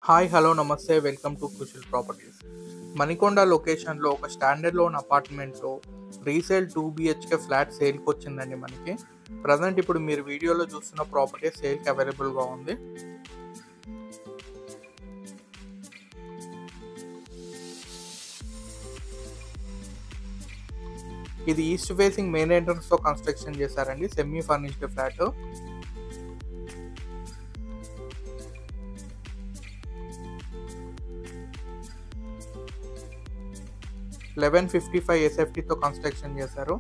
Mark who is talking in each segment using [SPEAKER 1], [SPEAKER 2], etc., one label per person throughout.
[SPEAKER 1] Hi hello నమస్తే welcome to Kushal properties. Manikonda లొకేషన్లో ఒక స్టాండర్డ్ లోన్ అపార్ట్మెంట్లో రీసేల్ 2 BHK ఫ్లాట్ సేల్కి వచ్చిందండి. మనకి ప్రజెంట్ ఇప్పుడు మీరు వీడియోలో చూస్తున్న ప్రాపర్టీ సేల్కి అవైలబుల్గా ఉంది. ఇది ఈస్ట్ ఫేసింగ్ మెయిన్ ఎంట్రన్స్తో కన్స్ట్రక్షన్ చేశారండి. Semi furnished flat. SFTతో కన్స్ట్రక్షన్ చేశారు.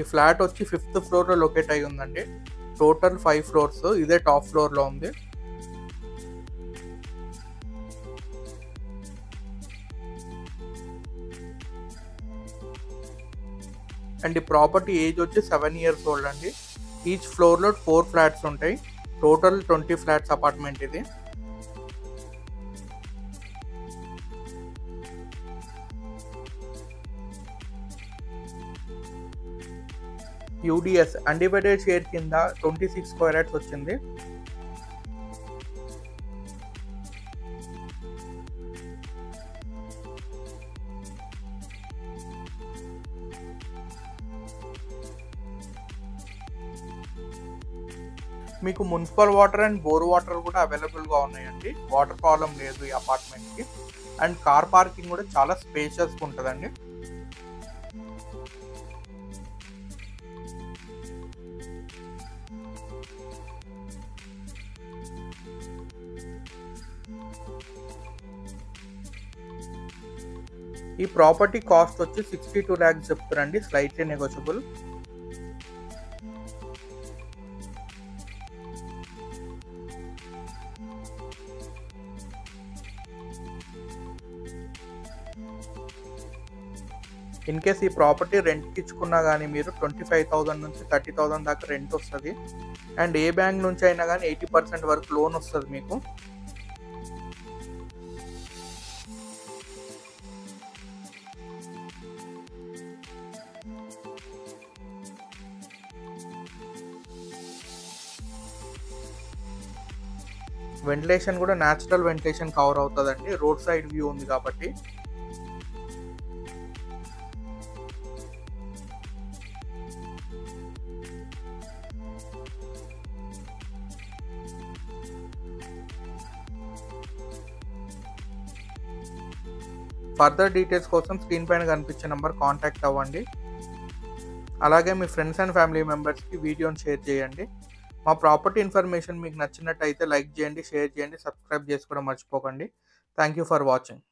[SPEAKER 1] ఈ ఫ్లాట్ వచ్చి 5th ఫ్లోర్లో లొకేట్ అయి ఉందండి. Total 5 floors. ఇదే టాప్ ఫ్లోర్లో ఉంది. అండ్ ఈ ప్రాపర్టీ ఏజ్ వచ్చి 7 years ఓల్డ్ అండి. ఈచ్ ఫ్లోర్లో 4 ఫ్లాట్స్ ఉంటాయి. టోటల్ 20 ఫ్లాట్స్ అపార్ట్మెంట్ ఇది. UDS అన్డివైడెడ్ షేర్ కింద 26 స్క్వేర్ యార్డ్స్ వచ్చింది. మీకు municipal water and bore water కూడా అవైలబుల్గా ఉన్నాయండి. వాటర్ ప్రాబ్లం లేదు ఈ అపార్ట్మెంట్కి. అండ్ కార్ పార్కింగ్ కూడా చాలా స్పేషియస్గా ఉంటుందండి. ఈ ప్రాపర్టీ కాస్ట్ వచ్చి 62 lakhs చెప్తారండి. Slightly negotiable. ఇన్ కేస్ ఈ ప్రాపర్టీ రెంట్కి ఇచ్చుకున్నా కానీ మీరు 25,000 నుంచి 30,000 దాకా రెంట్ వస్తుంది. అండ్ ఏ బ్యాంక్ నుంచి అయినా కానీ 80% వరకు లోన్ వస్తుంది మీకు. వెంటిలేషన్ కూడా న్యాచురల్ వెంటిలేషన్ కవర్ అవుతుందండి. రోడ్ సైడ్ వ్యూ ఉంది కాబట్టి. ఫర్దర్ డీటెయిల్స్ కోసం స్క్రీన్ పైన కనిపించే నెంబర్ కాంటాక్ట్ అవ్వండి. అలాగే మీ ఫ్రెండ్స్ అండ్ ఫ్యామిలీ మెంబర్స్కి వీడియోని షేర్ చేయండి. మా ప్రాపర్టీ ఇన్ఫర్మేషన్ మీకు నచ్చినట్టయితే లైక్ చేయండి, షేర్ చేయండి, సబ్స్క్రైబ్ చేసుకోవడం మర్చిపోకండి. Thank you for watching.